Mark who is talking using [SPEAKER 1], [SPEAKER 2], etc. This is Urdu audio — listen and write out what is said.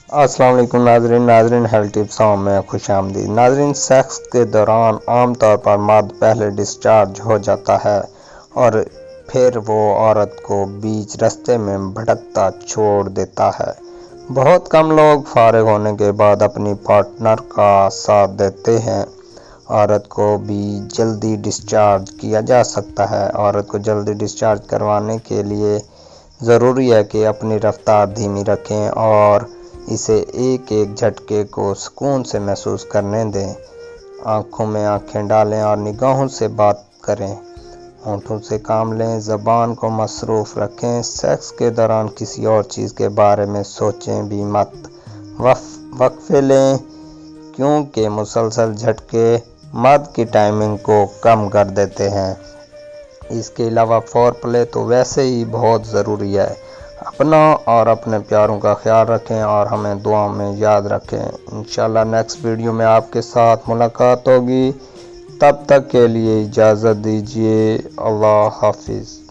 [SPEAKER 1] السلام علیکم ناظرین ہیلتھ ٹپس میں خوش آمدید ناظرین، سیکس کے دوران عام طور پر مرد پہلے ڈسچارج ہو جاتا ہے اور پھر وہ عورت کو بیچ راستے میں بھٹکتا چھوڑ دیتا ہے۔ بہت کم لوگ فارغ ہونے کے بعد اپنی پارٹنر کا ساتھ دیتے ہیں۔ عورت کو بھی جلدی ڈسچارج کیا جا سکتا ہے۔ عورت کو جلدی ڈسچارج کروانے کے لیے ضروری ہے کہ اپنی رفتار دھیمی رکھیں اور اسے ایک ایک جھٹکے کو سکون سے محسوس کرنے دیں۔ آنکھوں میں آنکھیں ڈالیں اور نگاہوں سے بات کریں۔ ہونٹوں سے کام لیں، زبان کو مصروف رکھیں۔ سیکس کے دوران کسی اور چیز کے بارے میں سوچیں بھی مت۔ وقفے لیں کیونکہ مسلسل جھٹکے مرد کی ٹائمنگ کو کم کر دیتے ہیں۔ اس کے علاوہ فور پلے تو ویسے ہی بہت ضروری ہے۔ اپنا اور اپنے پیاروں کا خیال رکھیں اور ہمیں دعا میں یاد رکھیں۔ انشاءاللہ نیکسٹ ویڈیو میں آپ کے ساتھ ملاقات ہوگی۔ تب تک کے لیے اجازت دیجیے۔ اللہ حافظ۔